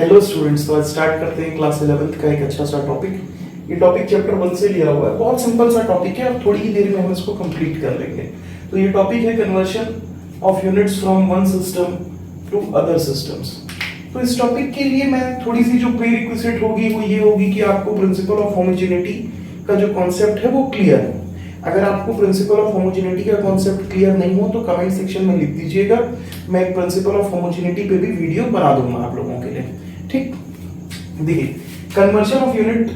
Hello students, तो आज start करते हैं क्लास 11th का एक अच्छा सा टॉपिक। ये टॉपिक चैप्टर 1 से लिया हुआ है, बहुत सिंपल सा टॉपिक है और थोड़ी ही देर में हम इसको कंप्लीट कर लेंगे। तो ये टॉपिक है conversion of units from one system to other systems. तो इस टॉपिक के लिए मैं थोड़ी सी जो प्रीरिक्विजिट होगी वो ये होगी कि आपको प्रिंसिपल ऑफ होमोजेनिटी का जो कॉन्सेप्ट है वो क्लियर है। अगर आपको प्रिंसिपल ऑफ होमोजेनिटी का कॉन्सेप्ट क्लियर नहीं हो तो कमेंट सेक्शन में लिख दीजिएगा, मैं एक प्रिंसिपल ऑफ होमोजेनिटी पे भी वीडियो बना दूंगा आप लोगों के लिए। ठीक, देखिए conversion of unit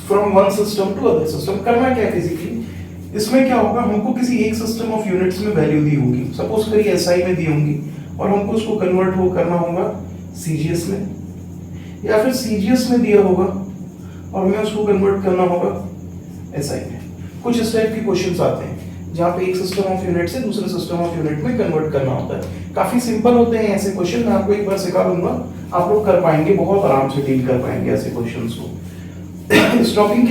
from one system to other system करना क्या है फिजिकली। इसमें क्या होगा, हमको किसी एक सिस्टम ऑफ यूनिट्स में वैल्यू दी होगी, सपोज करिए एसआई में दी होंगी, और हमको उसको कन्वर्ट हो करना होगा सीजीएस में, या फिर सीजीएस में दिया होगा और हमें उसको कन्वर्ट करना होगा एसआई में। कुछ इस टाइप के क्वेश्चंस आते हैं जहाँ पे एक सिस्टम ऑफ यूनिट से दूसरे सिस्टम ऑफ यूनिट में कन्वर्ट करना होता है। काफी सिंपल होते हैं ऐसे क्वेश्चन, मैं आपको एक बार सिखा दूंगा, आप लोग कर पाएंगे, बहुत आराम से डील कर पाएंगे ऐसे क्वेश्चंस को। इस टॉपिक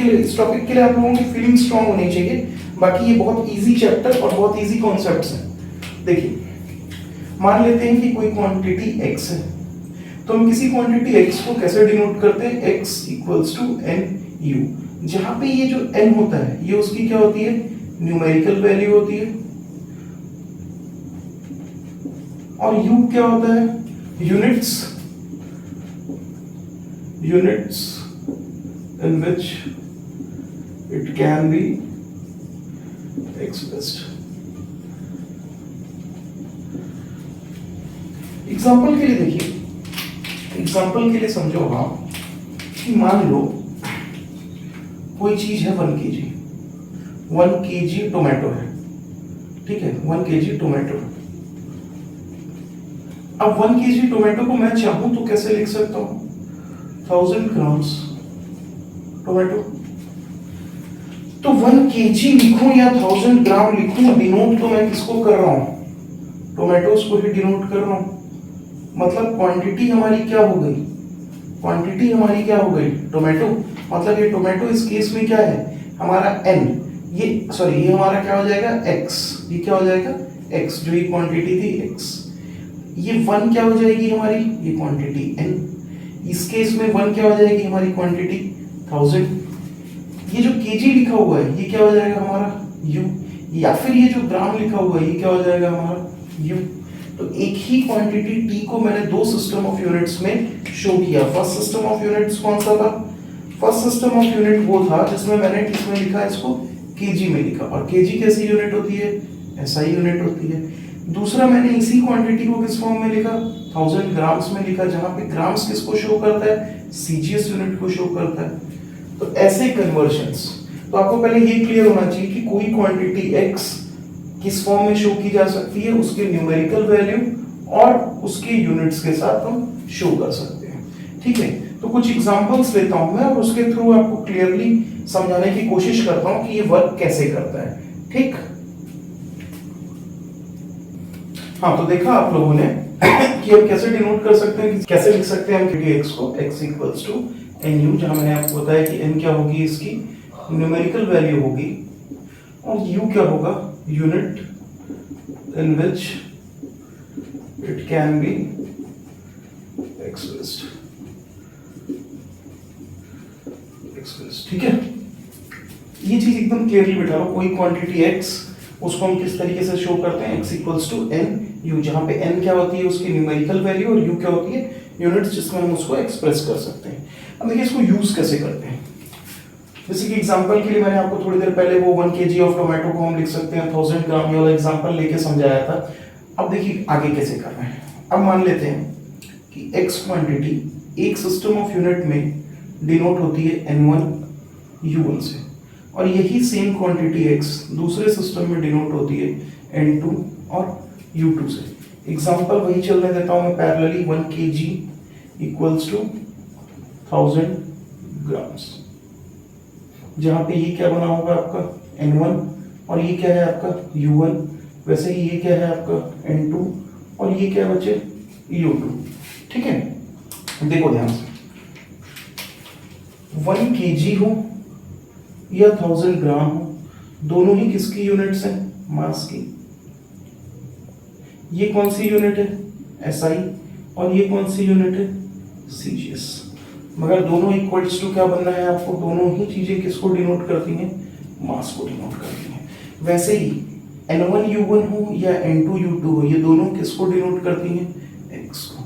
के लिए आप लोगों की फीलिंग स्ट्रांग होनी चाहिए। बाकी ये बहुत इजी चैप्टर और बहुत इजी कॉन्सेप्ट्स हैं। देखिए मान लेते हैं कि कोई क्वांटिटी x है, तो हम किसी क्वांटिटी x को कैसे डिनोट करते हैं, x इक्वल्स टू nu, जहां पे ये जो n होता है ये उसकी क्या होती है, न्यूमेरिकल वैल्यू होती है, और u क्या होता है, units in which it can be expressed। Example के लिए देखिए, एग्जाम्पल के लिए समझो आप कि मान लो कोई चीज है 1 kg टोमेटो है, ठीक है, 1 kg टोमेटो। अब 1 kg टोमेटो को मैं चाहूं तो कैसे लिख सकता हूं, 1000 ग्राम्स टोमेटो। तो 1 kg लिखूं या 1000 ग्राम लिखूं, डिनोट तो मैं किसको कर रहा हूं, टोमेटोज को ही डिनोट कर रहा हूं। मतलब क्वांटिटी हमारी क्या हो गई, क्वांटिटी हमारी क्या हो गई, टोमेटो। मतलब ये टोमेटो इस केस में क्या है हमारा n, ये हमारा क्या हो जाएगा x, ये क्या हो जाएगा x, जो ये क्वांटिटी थी x, ये 1 क्या हो जाएगी हमारी, ये क्वांटिटी n, इस केस में 1 क्या हो जाएगी हमारी क्वांटिटी 1000। ये जो kg लिखा हुआ है ये क्या हो जाएगा हमारा u, या फिर ये जो ग्राम लिखा हुआ है ये क्या हो जाएगा हमारा u। तो एक ही क्वांटिटी t को मैंने दो सिस्टम ऑफ यूनिट्स में शो किया। फर्स्ट सिस्टम ऑफ यूनिट्स कौन सा था, फर्स्ट सिस्टम ऑफ यूनिट वो था जिसमें मैंने किसमें लिखा, इसको kg में लिखा, और kg कैसी यूनिट होती है, SI यूनिट होती है। दूसरा मैंने इसी क्वांटिटी को किस फॉर्म में लिखा, 1000 ग्राम्स में लिखा, जहां पे ग्राम्स किसको शो करता है, सीजीएस यूनिट को शो करता है। तो ऐसे कन्वर्जन्स, तो आपको पहले ये क्लियर होना चाहिए कि कोई क्वांटिटी x किस फॉर्म में शो की जा सकती है, उसके न्यूमेरिकल वैल्यू और उसके यूनिट्स के साथ हम शो कर सकते हैं। ठीक है, तो कुछ एग्जांपल्स लेता हूं मैं और उसके थ्रू आपको क्लियरली समझाने की कोशिश करता हूं कि ये वर्क कैसे करता है। ठीक, हाँ, तो देखा आप लोगों ने कि हम कैसे डिनोट कर सकते हैं, कैसे लिख सकते हैं हम x को, x इक्वल्स टू nu, जहां मैंने आपको बताया कि n क्या होगी, इसकी न्यूमेरिकल वैल्यू होगी, और u क्या होगा, unit in which it can be expressed. ठीक है, ये चीज एकदम क्लियरली बिठा लो। कोई क्वांटिटी x, उसको हम किस तरीके से शो करते हैं, x इक्वल्स टू nu, जहां पे n क्या होती है उसकी न्यूमेरिकल वैल्यू और u क्या होती है यूनिट्स जिसमें हम उसको एक्सप्रेस कर सकते हैं। अब देखिए इसको यूज कैसे करते हैं। जैसे कि एग्जांपल के लिए मैंने आपको थोड़ी देर पहले वो 1 kg ऑफ टोमेटो को हम लिख सकते हैं 1000 ग्राम, ये वाला एग्जांपल लेके समझाया था। अब देखिए आगे कैसे करना है। अब मान लेते हैं कि x क्वांटिटी एक सिस्टम ऑफ यूनिट में डिनोट होती है n1 u1 से, और यही सेम क्वांटिटी x दूसरे सिस्टम में डिनोट होती है n2 और u2 से। एग्जांपल वही चलने देता हूं मैं parallelly, 1 kg equals to 1000 grams, जहां पे ये क्या बना होगा आपका n1 और ये क्या है आपका u1, वैसे ही ये क्या है आपका n2 और ये क्या बचे u2। ठीक है, देखो ध्यान से, 1 kg हो या 1000 ग्राम हो, दोनों ही किसकी यूनिट्स हैं, मास की। ये कौन सी यूनिट है, SI, और ये कौन सी यूनिट है, CGS। मगर दोनों इक्वल्स टू क्या बनना है आपको, दोनों ही चीजें किसको डिनोट करती हैं, मास को डिनोट करती हैं। वैसे ही N1U1 हो या N2U2 हो, ये दोनों किसको डिनोट करती हैं, x को।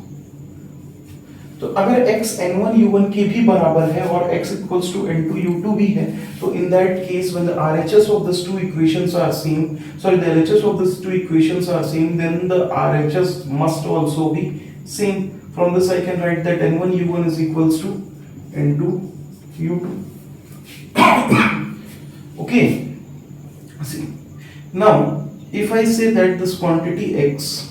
तो अगर x N1U1 के भी बराबर है और x इक्वल्स टू N2U2 भी है, तो in that case when the RHS of these two equations are same, sorry, the LHS of these two equations are same, then the RHS must also be same. From this I can write that N1U1 is equals to N2U2. Okay. See. Now, if I say that this quantity x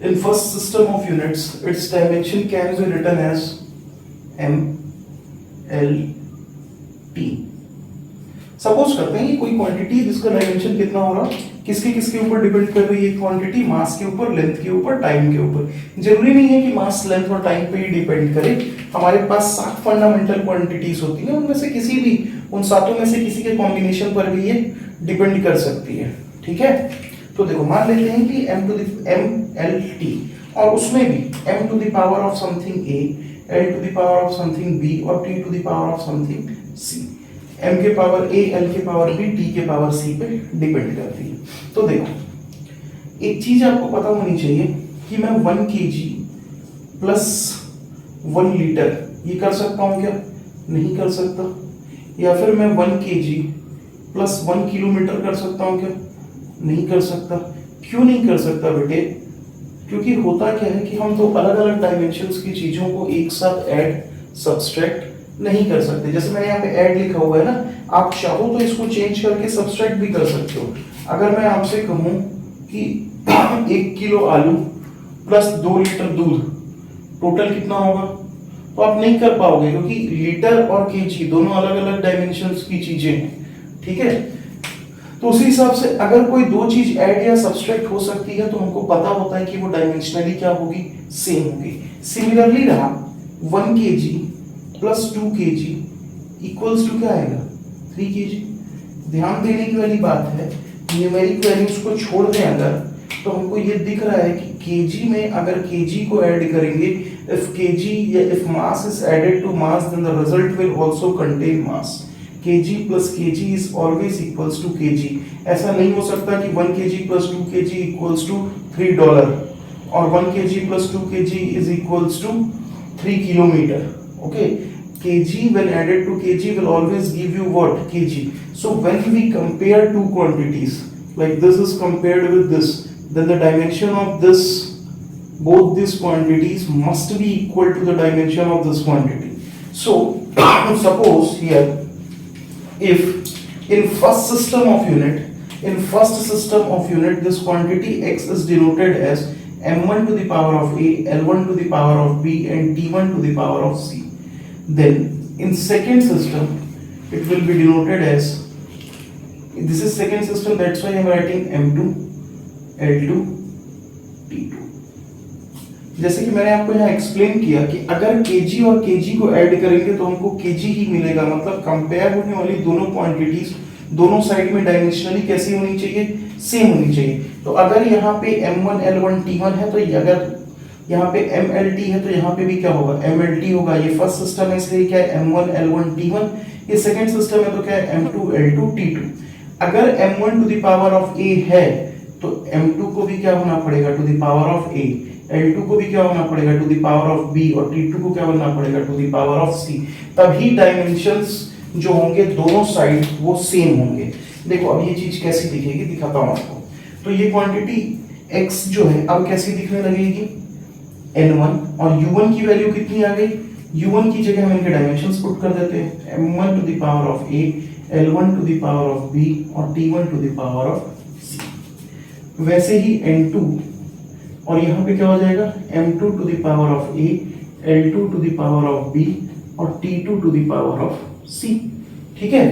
in first system of units, its dimension can be written as m l t. Suppose करते हैं कि कोई quantity जिसका dimension कितना हो रहा, किसके किसके ऊपर डिपेंड कर रही है क्वांटिटी, मास के ऊपर, लेंथ के ऊपर, टाइम के ऊपर। जरूरी नहीं है कि मास, लेंथ और टाइम पे ही डिपेंड करे। हमारे पास 7 फंडामेंटल क्वांटिटीज होती हैं, उनमें से किसी भी, उन सातों में से किसी के कॉम्बिनेशन पर भी ये डिपेंड कर सकती है। ठीक है, तो देखो मान लेते हैं कि MLT, और उसमें भी m to the power of something a, l to the power of something b और t to the power of something c। m के पावर a, l के पावर b, t के पावर c पे depend करती है। तो देखो, एक चीज आपको पता होनी चाहिए कि मैं 1 kg प्लस 1 लीटर ये कर सकता हूं क्या, नहीं कर सकता। या फिर मैं 1 kg प्लस 1 किलोमीटर कर सकता हूं क्या, नहीं कर सकता। क्यों नहीं कर सकता बेटे, क्योंकि होता क्या है कि हम तो अलग अलग डायमेंशंस की चीजों को एक साथ ऐड सब्सट्रैक्ट नहीं कर सकते। जैसे मैंने यहाँ पे ऐड लिखा हुआ है ना, आप चाहो तो इसको चेंज करके सब्सट्रैक्ट भी कर सकते हो। अगर मैं आपसे कहूं कि 1 किलो आलू प्लस 2 लीटर दूध टोटल कितना होगा, तो आप नहीं कर पाओगे, क्योंकि लीटर और केजी दोनों अलग अलग डायमेंशंस की चीजें हैं। ठीक है, तो उसी हिसाब से अगर कोई दो चीज ऐड या सब्सट्रैक्ट हो सकती है तो हमको पता होता है कि वो डायमेंशनली क्या होगी, सेम होगी। सिमिलरली रहा 1 kg plus 2 kg equals to क्या आएगा, 3 kg। ध्यान देने की वाली बात है, न्यूमेरिक वैल्यूज को छोड़ दें अगर, तो हमको ये दिख रहा है कि kg में अगर kg को ऐड करेंगे, if kg या if mass is added to mass then the result will also contain mass. kg plus kg is always equals to kg। ऐसा नहीं हो सकता कि 1 kg plus 2 kg equals to $3 और 1 kg plus 2 kg is equals to 3 kilometer। Okay, kg when added to kg will always give you what, kg। So when we compare two quantities, like this is compared with this, then the dimension of this, both these quantities must be equal to the dimension of this quantity. So suppose here, if in first system of unit this quantity x is denoted as m1 to the power of a, l1 to the power of b and t1 to the power of c, then in second system it will be denoted as, this is second system, that's why I am writing m2 l2 t2। जैसे कि मैंने आपको यहाँ explain किया कि अगर kg और kg को ऐड करेंगे तो हमको kg ही मिलेगा, मतलब कंपेयर होने वाली दोनों क्वांटिटीज दोनों साइड में डायमेंशनली कैसी होनी चाहिए, सेम होनी चाहिए। तो अगर यहाँ पे m1 l1 t1 है, तो अगर यहाँ पे mlt है तो यहाँ पे भी क्या होगा, mlt होगा। ये फर्स्ट सिस्टम है इसलिए क्या है m1 l1 t1, ये सेकंड सिस्टम है तो क्या है m2 l2 t2। अगर m1 to the power of a है तो m2 को भी क्या होना पड़ेगा, to the power of a, l2 को भी क्या होना पड़ेगा, to the power of b, और t2 को क्या होना पड़ेगा, to the power of c। तभी डायमेंशंस जो होंगे दोनों साइड वो सेम होंगे। देखो अब ये चीज कैसी दिखेगी, दिखाता हूं आपको। तो ये क्वांटिटी x जो है अब कैसी दिखने लगेगी, n1, और u1 की वैल्यू कितनी आ गई, u1 की जगह हम इनके डायमेंशंस पुट कर देते हैं, m1 to the power of a, l1 to the power of b और t1 to the power of c। वैसे ही n2, और यहाँ पे क्या हो जाएगा, m2 to the power of a, l2 to the power of b और t2 to the power of c। ठीक है,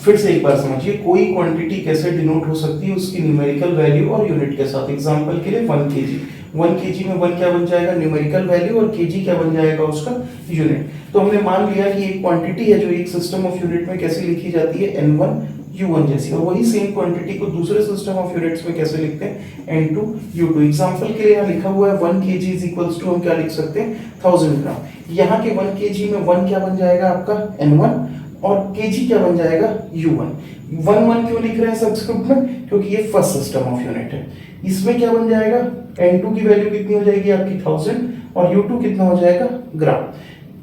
फिर से एक बार समझिए, कोई क्वांटिटी कैसे डिनोट हो सकती है, उसकी न्यूमेरिकल वैल्यू और यूनिट के साथ। एग्जांपल के लिए 1 kg में 1 क्या बन जाएगा, न्यूमेरिकल वैल्यू, और kg क्या बन जाएगा, उसका यूनिट। तो हमने मान लिया कि एक क्वांटिटी है जो एक सिस्टम ऑफ यूनिट में कैसे लिखी जाती है, n1 U1 जैसी, और वही सेम क्वांटिटी को दूसरे सिस्टम ऑफ यूनिट्स में कैसे लिखते हैं, N2 U2। एग्जांपल के लिए यहाँ लिखा हुआ है 1 kg इज इक्वल्स टू, हम क्या लिख सकते हैं 1000 ग्राम। यहाँ के 1 kg में 1 क्या बन जाएगा आपका N1 और kg क्या बन जाएगा U1। 1 क्यों लिख रहे हैं सब्स्क्रिप्ट में, क्योंकि ये फर्स्ट सिस्टम ऑफ यूनिट है। इसमें क्या बन जाएगा, N2 की वैल्यू कितनी हो जाएगी आपकी 1000 और U2 कितना हो जाएगा ग्राम।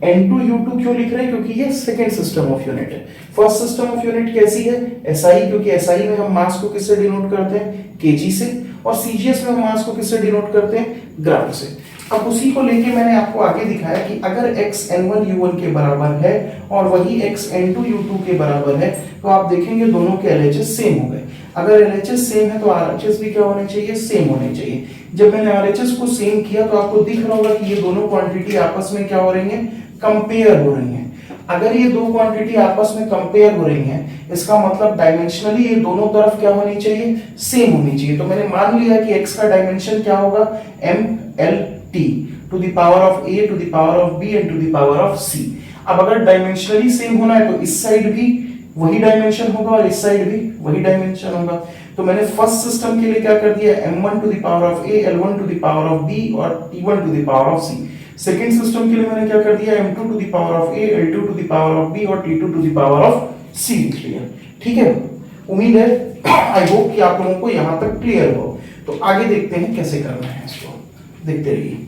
N2 U2 क्यों लिख रहे हैं, क्योंकि ये सेकेंड सिस्टम ऑफ यूनिट है। फर्स्ट सिस्टम ऑफ यूनिट कैसी है, SI, क्योंकि SI में हम मास को किससे डिनोट करते हैं, kg से, और CGS में हम मास को किससे डिनोट करते हैं, ग्राम से। अब उसी को लेके मैंने आपको आगे दिखाया कि अगर x N1 U1 के बराबर है और वही x N2 U2 के बराबर है, तो आप देखेंगे दोनों के LHS सेम हो गए। अगर LHS सेम है तो RHS भी क्या होने चाहिए, सेम होने चाहिए। जब मैंने RHS को सेम किया तो आपको दिख रहा होगा कि ये दोनों क्वांटिटी आपस में क्या हो रही है, कंपेयर हो रही हैं। अगर ये दो क्वांटिटी आपस में कंपेयर हो रही हैं, इसका मतलब डायमेंशनली ये दोनों तरफ क्या होनी चाहिए, सेम होनी चाहिए। तो मैंने मान लिया कि x का डायमेंशन क्या होगा, MLT to the power of A to the power of B and to the power of C। अब अगर डायमेंशनली सेम होना है तो इस साइड भी वही डायमेंशन होगा और इस साइड भी वही डायमेंशन होगा। तो मैंने फर्स्ट सिस्टम के लिए क्या कर दिया, M1 to the power of A, L1 to the power of B और T1 to the power of C। Second system के लिए मैंने क्या कर दिया, M2 to the power of A, L2 to the power of B और T2 to the power of C लिख लिया। ठीक है, उम्मीद है आई होप कि आप लोगों को यहां तक क्लियर हो। तो आगे देखते हैं कैसे करना है इसको, देखते रहिए।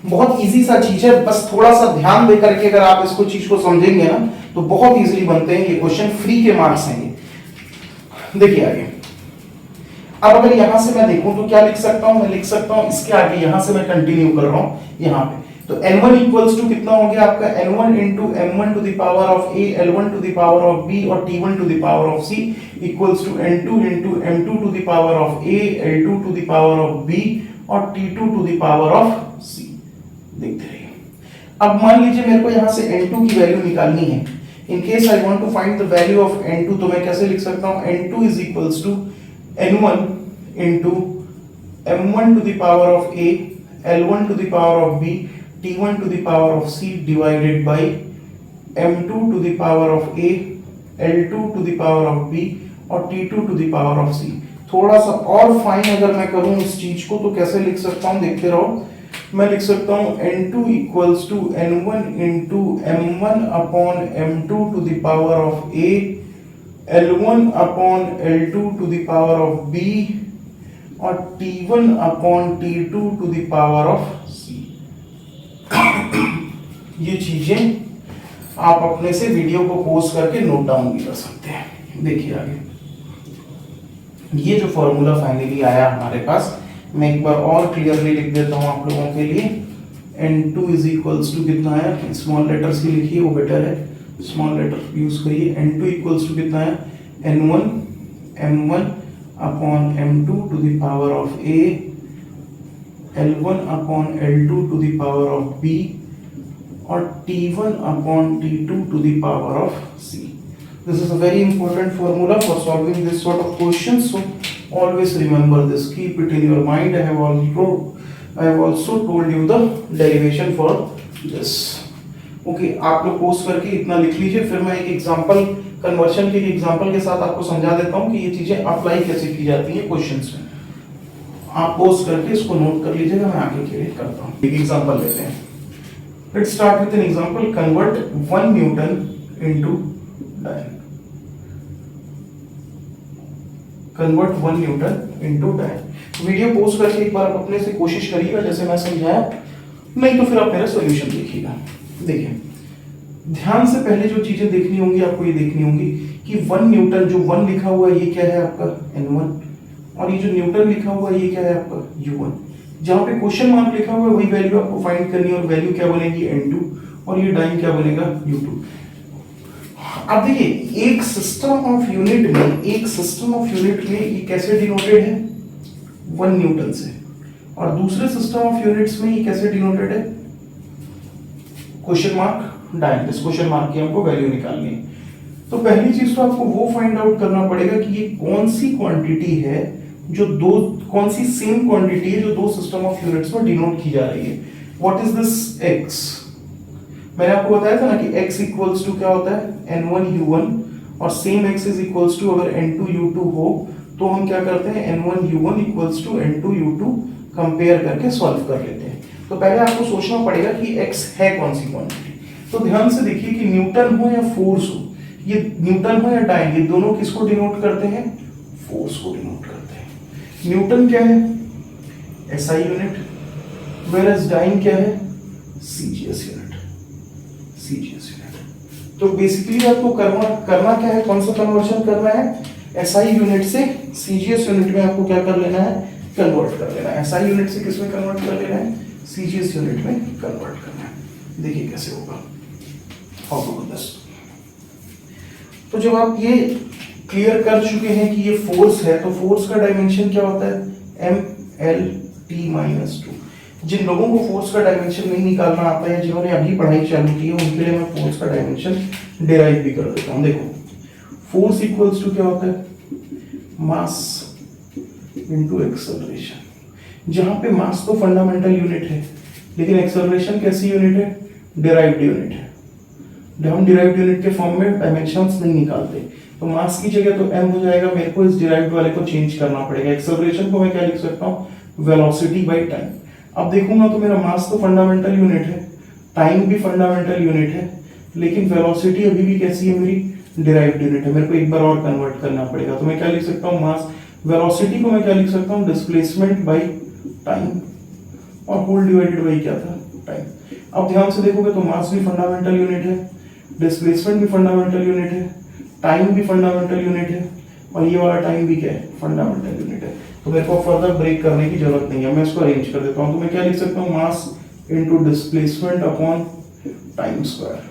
बहुत इजी सा चीज है, बस थोड़ा सा ध्यान दे करके अगर आप इसको चीज को समझेंगे ना तो बहुत इजीली बनते हैं ये क्वेश्चन, फ्री के मार्क्स हैं ये। देखिए आगे, अब अगर यहां से मैं देखूं तो क्या लिख सकता हूं, मैं लिख सकता हूं इसके आगे, यहां से मैं कंटिन्यू कर रहा हूं यहां पे। तो N1 इक्वल्स टू कितना हो गया आपका, N1 into M1 to the power of A, L1 to the power of B और T1 to the power of C equals to N2 into M2 to the power of A, L2 to the power of B और T2 to the power of C। देखते रहिए। अब मान लीजिए मेरे को यहां से N2 की वैल्यू निकालनी है। In case I want to find the value of N2, तो मैं कैसे लिख सकता हूं, N2 is equals to N1 into M1 to the power of A, L1 to the power of B, T1 to the power of C divided by M2 to the power of A, L2 to the power of B और T2 to the power of C। थोड़ा सा और fine अगर मैं करूं इस चीज को तो कैसे लिख सकता हूं, देखते रहो। मैं लिख सकता हूं N2 equals to N1 into M1 upon M2 to the power of A, L1 upon L2 to the power of B और T1 upon T2 to the power of C। ये चीजें आप अपने से वीडियो को पॉज करके note down भी कर सकते हैं। देखिए आगे, ये जो फॉर्मूला फाइनली आया हमारे पास, मैं एक बार और क्लियरली लिख देता हूं आप लोगों के लिए। N2 इज इक्वल्स टू कितना है, स्मॉल लेटर्स की लिखिए वो बेटर है, स्मॉल लेटर यूज करिए। N2 इक्वल्स टू कितना है, N1 M1 upon M2 to the power of A, L1 upon L2 to the power of B और T1 upon T2 to the power of C। This is a very important formula for solving this sort of questions, so always remember this, keep it in your mind। I have also told you the derivation for this। Okay, आप लोग post करके इतना लिख लीजिए, फिर मैं एक example conversion के एग्जांपल के साथ आपको समझा देता हूं कि ये चीजें अप्लाई कैसे की जाती हैं क्वेश्चंस में। आप पोस्ट करके इसको नोट कर लीजिएगा, मैं आगे के लिए करता हूं। एक एग्जांपल लेते हैं। Let's start with an example, convert 1 Newton into डायन। कन्वर्ट 1 न्यूटन इनटू डायन। वीडियो पोस्ट करके एक बार अपने से कोशिश करिएगा जैसे मैं समझाया, नहीं तो फिर आप मेरा सॉल्यूशन देखिएगा। देखिए, ध्यान से पहले जो चीजें देखनी होंगी आपको ये देखनी होंगी कि 1 न्यूटन, जो 1 लिखा हुआ है ये क्या है आपका N1 और ये जो न्यूटन लिखा हुआ है ये क्या है आपका U1। जहां पे क्वेश्चन मार्क लिखा हुआ है वही वैल्यू आपको फाइंड करनी है और वैल्यू क्या बनेगी N2 और ये डाइन क्या बनेगा U2। अब देखिए, एक सिस्टम ऑफ यूनिट में ये कैसे डिनोटेड है, 1 न्यूटन से, और दूसरे सिस्टम ऑफ यूनिट्स में ये कैसे डिनोटेड है, क्वेश्चन मार्क डायन। इस क्वेश्चन मार्क की हमको वैल्यू निकालनी है। तो पहली चीज तो आपको वो फाइंड आउट करना पड़ेगा कि ये कौन सी क्वांटिटी है जो कौन सी सेम क्वांटिटी है जो दो सिस्टम ऑफ यूनिट्स में डिनोट की जा रही है। What is this x? मैंने आपको बताया था ना कि x इक्वल्स टू क्या होता है n1u1 और same x is equals to अगर n2u2 हो तो हम क्या करते हैं n1u1 equals to n2u2 compare करके सॉल्व कर लेते हैं। तो पहले आपको सोचना पड़ेगा कि x है कौन सी क्वांटिटी। तो ध्यान से देखिए कि न्यूटन हो या फोर्स हो, ये न्यूटन हो या डाइन, ये दोनों किसको डिनोट करते हैं? फोर्स को डिनोट करते हैं। न्यूटन क्या है? एसआई यूनिट, वेयरएज डाइन क्या है? CGS unit, CGS unit. तो बेसिकली आपको करना क्या है, कौन सा कन्वर्शन करना है? एसआई यूनिट से सीजीएस यूनिट में आपको क्या कर लेना है? कन्वर्ट कर लेना है। एसआई यूनिट से किस में कन्वर्ट कर लेना है? सीजीएस यूनिट में कन्वर्ट करना है। देखिए कैसे होगा, हाउ टू डू दिस। तो जब आप ये क्लियर कर चुके हैं कि ये फोर्स है, तो फोर्स का डायमेंशन क्या होता है? mlt-2। जिन लोगों को फोर्स का डायमेंशन नहीं निकालना आता है, जिन्होंने अभी पढ़ाई चालू की है, उनके लिए मैं फोर्स का डायमेंशन डिराइव भी कर देता हूं। देखो, फोर्स इक्वल्स टू क्या होता है? Mass into acceleration. जहां पे मास तो फंडामेंटल यूनिट है, लेकिन एक्सेलरेशन कैसी यूनिट है? डिराइव्ड यूनिट है। जब हम डिराइव्ड यूनिट के फॉर्म में डायमेंशंस नहीं निकालते, तो मास की जगह तो m हो जाएगा, मेरे को इस डिराइव्ड वाले को चेंज करना पड़ेगा। एक्सेलरेशन को मैं क्या लिख सकता हूँ? Velocity by time. अब देखूंगा तो मेरा मास तो फंडामेंटल यूनिट है, टाइम भी फंडामेंटल यूनिट है, लेकिन वेलोसिटी अभी भी कैसी है? मेरी डिराइव्ड यूनिट है। मेरे को एक बार और कन्वर्ट करना पड़ेगा। तो मैं क्या लिख सकता हूँ? मास, वेलोसिटी को मैं क्या लिख सकता हूँ? डिस्प्लेसमेंट बाय टाइम, और होल डिवाइडेड बाय क्या था? टाइम। अब ध्यान से देखोगे तो मास भी फंडामेंटल यूनिट है, डिस्प्लेसमेंट भी फंडामेंटल यूनिट है, टाइम भी फंडामेंटल यूनिट है, और ये वाला टाइम भी क्या है? फंडामेंटल यूनिट है। तो मेरे को फर्दर ब्रेक करने की जरूरत नहीं है, मैं इसको अरेंज कर देता हूं। तो मैं क्या लिख सकता हूं? Mass into displacement upon time square.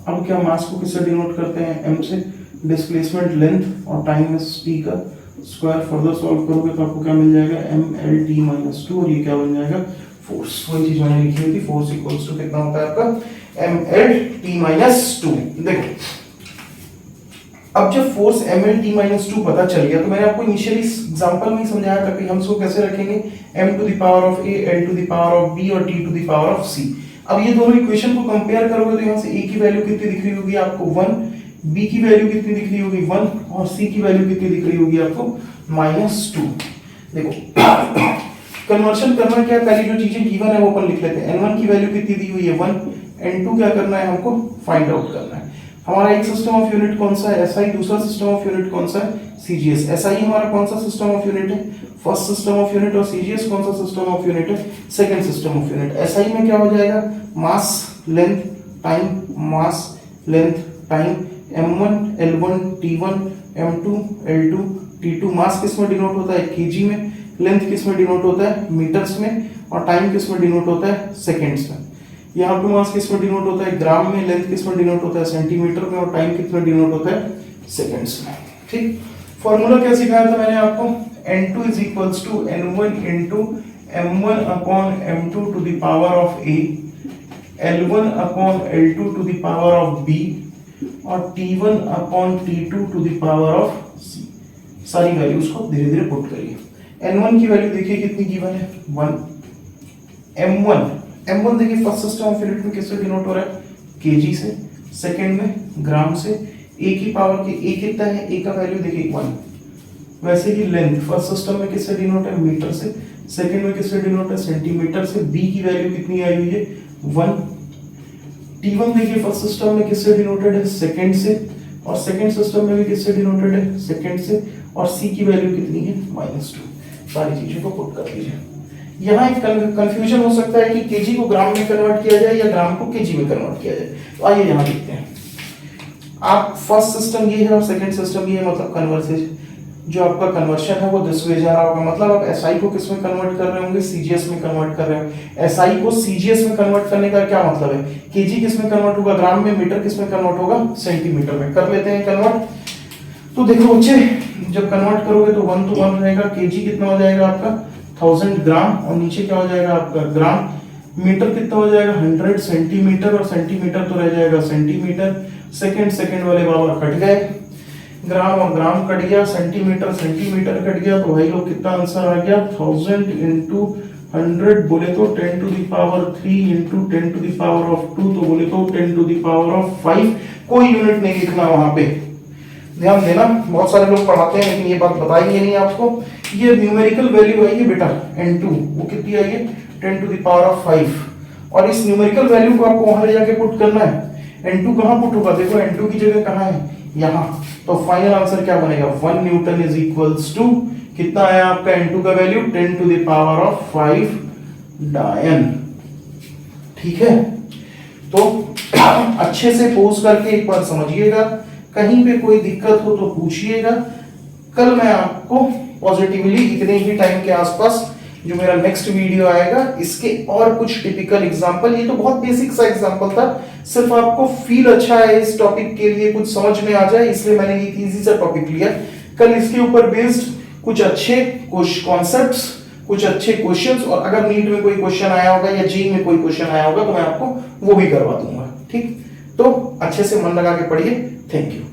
अब क्या मास को किससे डिनोट करते हैं? m से, डिस्प्लेसमेंट लेंथ, और टाइम इज t का स्क्वायर। फर्दर सॉल्व करोगे तो आपको क्या मिल जाएगा? mlt-2, और ये क्या बन जाएगा? फोर्स। वही चीज मैंने लिखी हुई थी, फोर्स इक्वल्स टू कितना होता है आपका? mlt-2। देखो, अब जब फोर्स mlt-2 पता चल गया, तो मैंने आपको इनिशियली एग्जांपल में ही समझाया था कि हम इसको कैसे रखेंगे? m to the power of a, l to the power of b और t to the power of c। अब ये दोनों इक्वेशन को कंपेयर करोगे तो यहाँ से a की वैल्यू कितनी दिख रही होगी आपको? 1, b की वैल्यू कितनी दिख रही होगी? 1, और c की वैल्यू कितनी दिख रही होगी आपको? -2। देखो, कन्वर्शन करना क्या है? पहली जो चीजें गिवन है वो अपन लिख लेते हैं। n1 की वैल्यू कितनी दी हुई है? 1, n2 क्या करना है हमको? फाइंड आउट करना है। हमारा एक सिस्टम ऑफ यूनिट कौन सा है? SI। दूसरा सिस्टम ऑफ यूनिट कौन सा है? CGS। SI हमारा कौन सा सिस्टम ऑफ यूनिट है? First system of unit. और CGS कौन सा सिस्टम ऑफ यूनिट है? Second system of unit. SI में क्या हो जाएगा? Mass, length, time, mass, length, time, m1 l1 t1 m2 l2 t2। Mass किस में डिनोट होता है? kg में। लेंथ किस में डिनोट होता है? मीटर्स में। और टाइम किस में डिनोट होता है? सेकंड्स में। यहाँ पे मास किस में डिनोट होता है? ग्राम में। लेंथ किस में डिनोट होता है? सेंटीमीटर में। और टाइम किस में डिनोट होता है? सेकंड्स में। ठीक, फॉर्मूला क्या सिखाया था मैंने आपको? n2 is equals to n1 into m1 upon m2 to the power of a, l1 upon l2 to the power of b, और t1 upon t2 to the power of c। सारी values को धीरे धीरे put करिए। n1 की value देखिए कितनी given है? 1। m1 देखिए फर्स्ट सिस्टम ऑफ यूनिट में किससे डिनोट हो रहा है? kg से। सेकंड में ग्राम से। a की पावर के a कितना है? a का वैल्यू देखिए 1। वैसे ही लेंथ फर्स्ट सिस्टम में किससे डिनोट है? मीटर से। सेकंड में किससे डिनोट है? सेंटीमीटर से। b की वैल्यू कितनी आई हुई है? 1। t1 देखिए फर्स्ट सिस्टम में किससे डिनोटेड है? सेकंड से। और सेकंड सिस्टम में भी किससे डिनोटेड है? सेकंड से। और c की वैल्यू कितनी है? -2। सारी चीजों को पुट कर लीजिए। यहाँ एक कंफ्यूजन हो सकता है कि केजी को ग्राम में कन्वर्ट किया जाए या ग्राम को केजी में कन्वर्ट किया जाए। तो आइए यहाँ देखते हैं। आप फर्स्ट सिस्टम ये है और सेकंड सिस्टम ये है, मतलब कन्वर्सेशन जो आपका कन्वर्शन है वो दिस वे जा रहा होगा। मतलब आप एसआई को किस में कन्वर्ट कर रहे होंगे? सीजीएस में कन्वर्ट कर रहे होंगे। एसआई को सीजीएस में कन्वर्ट करने का क्या मतलब है? केजी किस में कन्वर्ट होगा? ग्राम में। मीटर किस में कन्वर्ट होगा? सेंटीमीटर में। कर लेते हैं कन्वर्ट। तो देखो बच्चे, जब कन्वर्ट करोगे तो 1 to 1 रहेगा। केजी कितना हो जाएगा आपका? 1000 ग्राम, और नीचे क्या हो जाएगा आपका? ग्राम। मीटर कितना हो जाएगा? 100 सेंटीमीटर, और सेंटीमीटर तो रह जाएगा सेंटीमीटर। सेकंड वाले बाबा कट गए, ग्राम और ग्राम कट गया, सेंटीमीटर कट गया। तो भाई लोग कितना आंसर आ गया? 1000 इंटू 100 बोले तो 10 to the power 3 into 10 to the power of 2, तो बोले तो 10 टू द पावर ऑफ 5। कोई यूनिट नहीं लिखना वहां पे, ध्यान देना। बहुत सारे लोग पढ़ाते हैं लेकिन ये बात बताएंगे नहीं आपको। ये न्यूमेरिकल वैल्यू आई है बेटा n2, वो कितनी आई है 10 टू द पावर ऑफ 5, और इस न्यूमेरिकल वैल्यू को आपको वहां ले जाके पुट करना है। n2 कहां पुट होगा, देखो n2 की जगह कहां है, यहां। तो फाइनल आंसर क्या बनेगा, 1 न्यूटन इज इक्वल्स टू कितना है आपका n2 का value 10 to the power of 5 dyne. ठीक है, तो अच्छे से पोज करके एक बार समझिएगा, कहीं पे कोई दिक्कत हो तो पूछिएगा। कल मैं आपको पॉजिटिवली इतने ही टाइम के आसपास जो मेरा नेक्स्ट वीडियो आएगा, इसके और कुछ टिपिकल एग्जांपल, ये तो बहुत बेसिक सा एग्जांपल था, सिर्फ आपको फील अच्छा है इस टॉपिक के लिए, कुछ समझ में आ जाए, इसलिए मैंने एक इजी सा टॉपिक लिया। कल इसके ऊपर बेस्ड कुछ अच्छे कॉन्सेप्ट्स, कुछ अच्छे क्वेश्चंस, और अगर नीट में कोई क्वेश्चन आया होगा या जी में कोई क्वेश्चन आया होगा तो मैं आपको वो भी करवा दूंगा। ठीक, तो अच्छे से मन लगा के पढ़िए। Thank you.